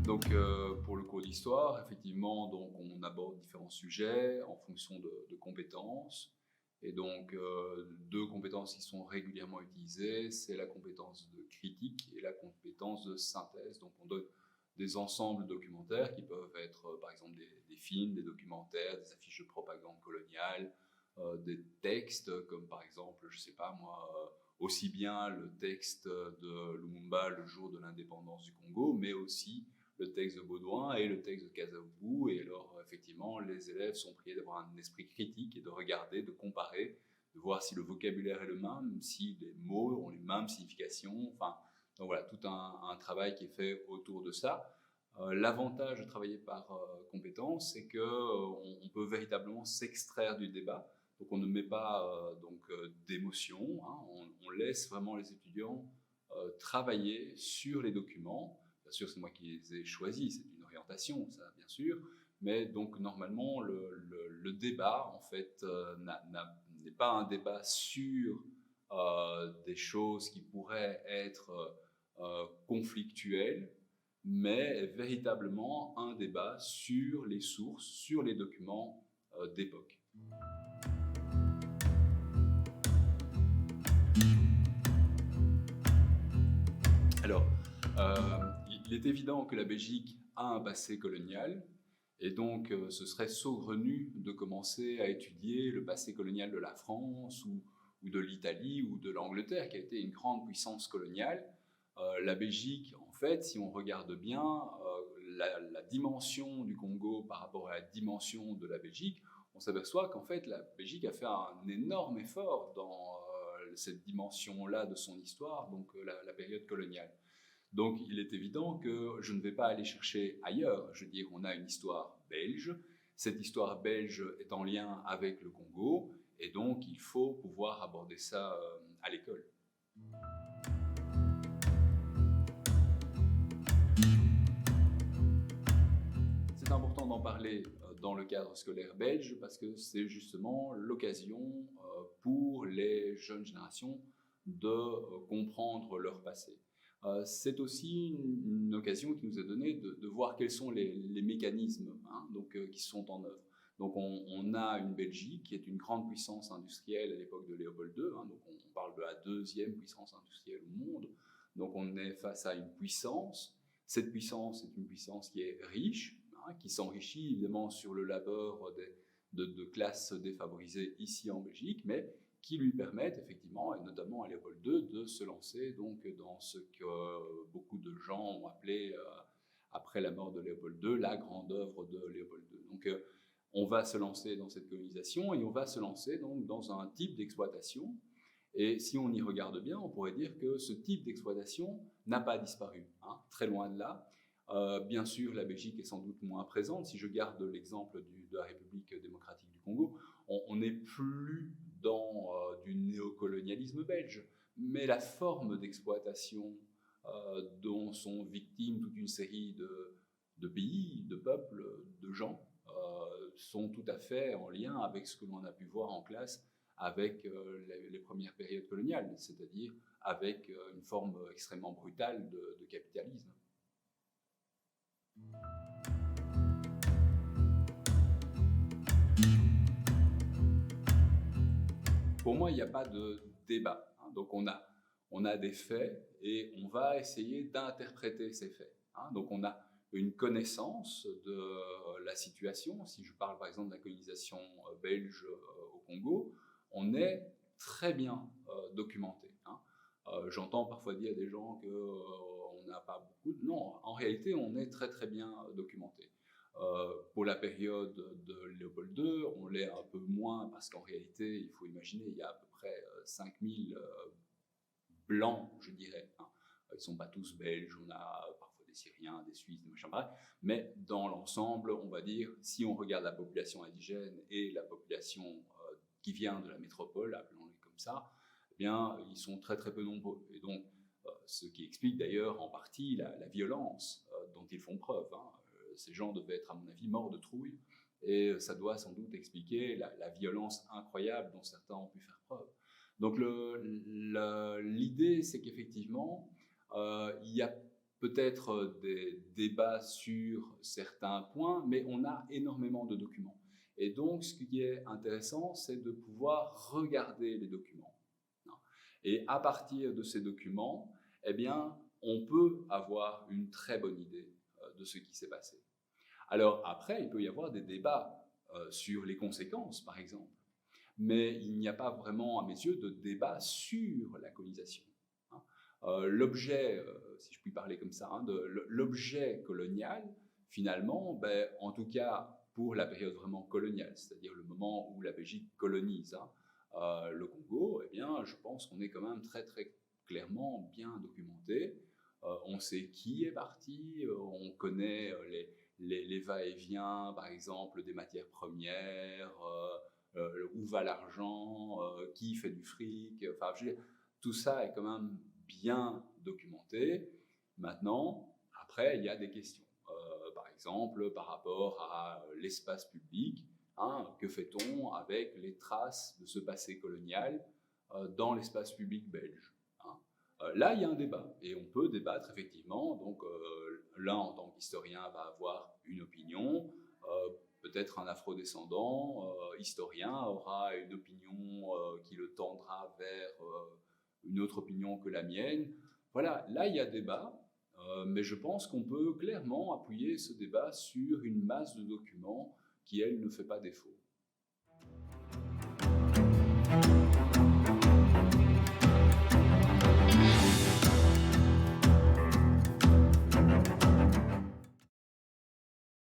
Donc, pour le cours d'histoire, effectivement, donc, on aborde différents sujets en fonction de compétences. Et donc, deux compétences qui sont régulièrement utilisées, c'est la compétence de critique et la compétence de synthèse. Donc, on donne des ensembles documentaires qui peuvent être, par exemple, des films, des documentaires, des affiches de propagande coloniale, des textes, comme par exemple, je ne sais pas moi, aussi bien le texte de Lumumba le jour de l'indépendance du Congo, mais aussi le texte de Baudouin et le texte de Kasavubu. Et alors, effectivement, les élèves sont priés d'avoir un esprit critique et de regarder, de comparer, de voir si le vocabulaire est le même, si les mots ont les mêmes significations. Enfin, donc voilà, tout un travail qui est fait autour de ça. L'avantage de travailler par compétences, c'est qu'on peut véritablement s'extraire du débat. Donc, on ne met pas d'émotion, hein, on laisse vraiment les étudiants travailler sur les documents. Bien sûr, c'est moi qui les ai choisis, c'est une orientation, ça, bien sûr. Mais donc, normalement, le débat, en fait, n'est pas un débat sur des choses qui pourraient être conflictuelles, mais véritablement un débat sur les sources, sur les documents d'époque. Alors, il est évident que la Belgique a un passé colonial, et donc ce serait saugrenu de commencer à étudier le passé colonial de la France ou de l'Italie ou de l'Angleterre, qui a été une grande puissance coloniale. La Belgique, en fait, si on regarde bien la dimension du Congo par rapport à la dimension de la Belgique, on s'aperçoit qu'en fait, la Belgique a fait un énorme effort dans cette dimension-là de son histoire, donc la période coloniale. Donc, il est évident que je ne vais pas aller chercher ailleurs. Je veux dire, on a une histoire belge. Cette histoire belge est en lien avec le Congo, et donc il faut pouvoir aborder ça à l'école. C'est important d'en parler dans le cadre scolaire belge parce que c'est justement l'occasion pour les jeunes générations de comprendre leur passé. C'est aussi une occasion qui nous est donnée de voir quels sont les mécanismes qui sont en œuvre. Donc on a une Belgique qui est une grande puissance industrielle à l'époque de Léopold II, donc on parle de la deuxième puissance industrielle au monde. Donc on est face à une puissance. Cette puissance est une puissance qui est riche, qui s'enrichit évidemment sur le labeur de classes défavorisées ici en Belgique, mais qui lui permettent effectivement, et notamment à Léopold II, de se lancer donc dans ce que beaucoup de gens ont appelé, après la mort de Léopold II, la grande œuvre de Léopold II. Donc on va se lancer dans cette colonisation et on va se lancer donc dans un type d'exploitation. Et si on y regarde bien, on pourrait dire que ce type d'exploitation n'a pas disparu, très loin de là. Bien sûr, la Belgique est sans doute moins présente. Si je garde l'exemple de la République démocratique du Congo, on n'est plus dans du néocolonialisme belge, mais la forme d'exploitation dont sont victimes toute une série de pays, de peuples, de gens, sont tout à fait en lien avec ce que l'on a pu voir en classe avec les premières périodes coloniales, c'est-à-dire avec une forme extrêmement brutale de capitalisme. Pour moi, il n'y a pas de débat. Donc on a des faits et on va essayer d'interpréter ces faits. Donc on a une connaissance de la situation. Si je parle par exemple de la colonisation belge au Congo, on est très bien documenté. J'entends parfois dire à des gens qu'on n'a pas beaucoup. Non, en réalité, on est très très bien documenté. Pour la période de Léopold II, on l'est un peu moins parce qu'en réalité, il faut imaginer, il y a à peu près 5000 blancs, je dirais. Ils ne sont pas tous belges, on a parfois des Syriens, des Suisses, des machins, bref. Mais dans l'ensemble, on va dire, si on regarde la population indigène et la population qui vient de la métropole, appelons-les comme ça, eh bien, ils sont très très peu nombreux. Et donc, ce qui explique d'ailleurs en partie la violence dont ils font preuve. Ces gens devaient être, à mon avis, morts de trouille. Et ça doit sans doute expliquer la violence incroyable dont certains ont pu faire preuve. Donc l'idée, c'est qu'effectivement, il y a peut-être des débats sur certains points, mais on a énormément de documents. Et donc, ce qui est intéressant, c'est de pouvoir regarder les documents. Et à partir de ces documents, eh bien, on peut avoir une très bonne idée de ce qui s'est passé. Alors après, il peut y avoir des débats sur les conséquences, par exemple, mais il n'y a pas vraiment, à mes yeux, de débat sur la colonisation. L'objet, si je puis parler comme ça, l'objet colonial, finalement, en tout cas pour la période vraiment coloniale, c'est-à-dire le moment où la Belgique colonise le Congo, eh bien, je pense qu'on est quand même très très clairement bien documenté. On sait qui est parti, on connaît les va-et-vient, par exemple, des matières premières, où va l'argent, qui fait du fric, enfin, je veux dire, tout ça est quand même bien documenté. Maintenant, après, il y a des questions. Par exemple, par rapport à l'espace public, que fait-on avec les traces de ce passé colonial dans l'espace public belge? Là, il y a un débat, et on peut débattre effectivement. Donc, l'un, en tant qu'historien, va avoir une opinion, peut-être un afrodescendant historien aura une opinion qui le tendra vers une autre opinion que la mienne. Voilà, là, il y a débat, mais je pense qu'on peut clairement appuyer ce débat sur une masse de documents qui, elle, ne fait pas défaut.